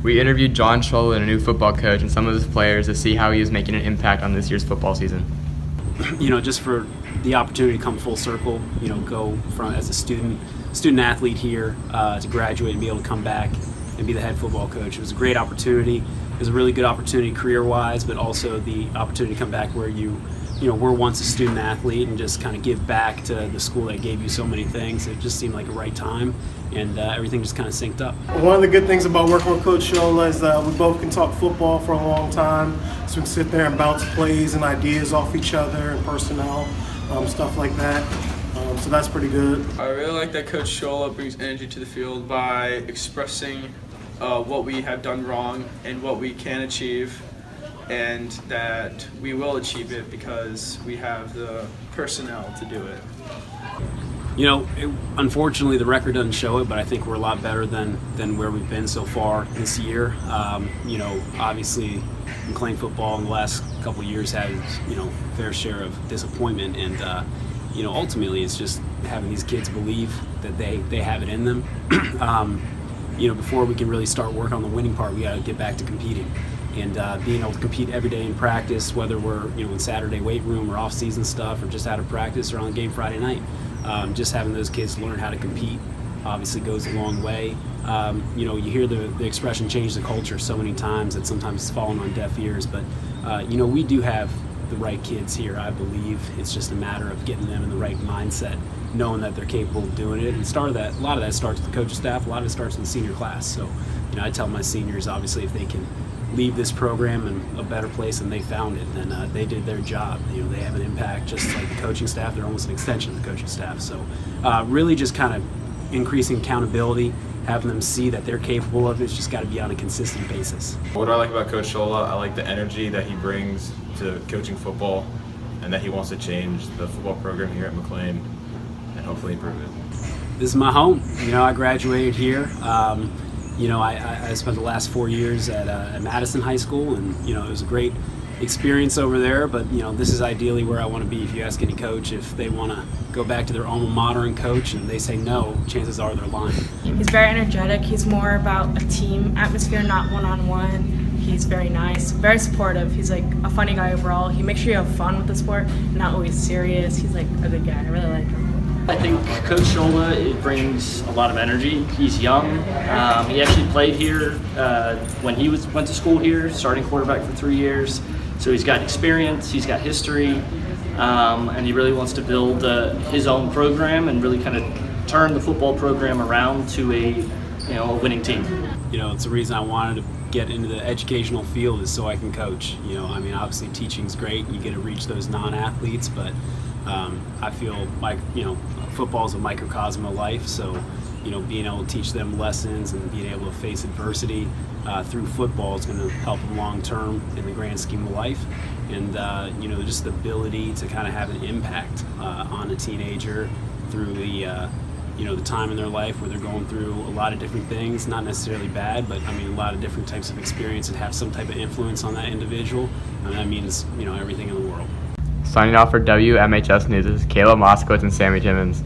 We interviewed John Scholla, a new football coach, and some of his players to see how he is making an impact on this year's football season. Just for the opportunity to come full circle, go from as a student athlete here to graduate and be able to come back and be the head football coach. It was a great opportunity. It was a really good opportunity career-wise, but also the opportunity to come back where you were once a student athlete and just kind of give back to the school that gave you so many things. It just seemed like a right time, and everything just kind of synced up. One of the good things about working with Coach Scholla is that we both can talk football for a long time, so we can sit there and bounce plays and ideas off each other and personnel, stuff like that. So that's pretty good. I really like that Coach Scholla brings energy to the field by expressing what we have done wrong and what we can achieve, and that we will achieve it because we have the personnel to do it. Unfortunately, the record doesn't show it, but I think we're a lot better than where we've been so far this year. Obviously, McLean football in the last couple of years had fair share of disappointment, and ultimately it's just having these kids believe that they have it in them. Before we can really start work on the winning part, we got to get back to competing. And being able to compete every day in practice, whether we're in Saturday weight room or off-season stuff or just out of practice or on the game Friday night, just having those kids learn how to compete obviously goes a long way. You hear the expression change the culture so many times that sometimes it's falling on deaf ears, but we do have the right kids here, I believe. It's just a matter of getting them in the right mindset, knowing that they're capable of doing it. And a lot of that starts with the coaching staff, a lot of it starts with the senior class. So I tell my seniors, obviously, if they can leave this program in a better place than they found it, then they did their job. They have an impact just like the coaching staff. They're almost an extension of the coaching staff. So really just kind of increasing accountability, having them see that they're capable of it. It's just got to be on a consistent basis. What do I like about Coach Scholla? I like the energy that he brings to coaching football, and that he wants to change the football program here at McLean and hopefully improve it. This is my home. I graduated here. I spent the last 4 years at Madison High School, and it was a great experience over there, but this is ideally where I want to be. If you ask any coach if they want to go back to their alma mater and coach and they say no, chances are they're lying. He's very energetic. He's more about a team atmosphere, not one-on-one. He's very nice, very supportive. He's like a funny guy overall. He makes sure you have fun with the sport, not always serious. He's like a good guy. I really like him. I think Coach Scholla brings a lot of energy. He's young. He actually played here when he went to school here, starting quarterback for 3 years. So he's got experience, he's got history, and he really wants to build his own program and really kind of turn the football program around to a winning team. It's the reason I wanted to get into the educational field is so I can coach. Obviously teaching's great. You get to reach those non-athletes, but I feel like football is a microcosm of life. So being able to teach them lessons and being able to face adversity through football is going to help them long term in the grand scheme of life. And just the ability to kind of have an impact on a teenager through the time in their life where they're going through a lot of different things, not necessarily bad, but a lot of different types of experience that have some type of influence on that individual. And that means everything in the world. Signing off for WMHS News, this is Khaled, Moskowitz, and Sammy Timmons.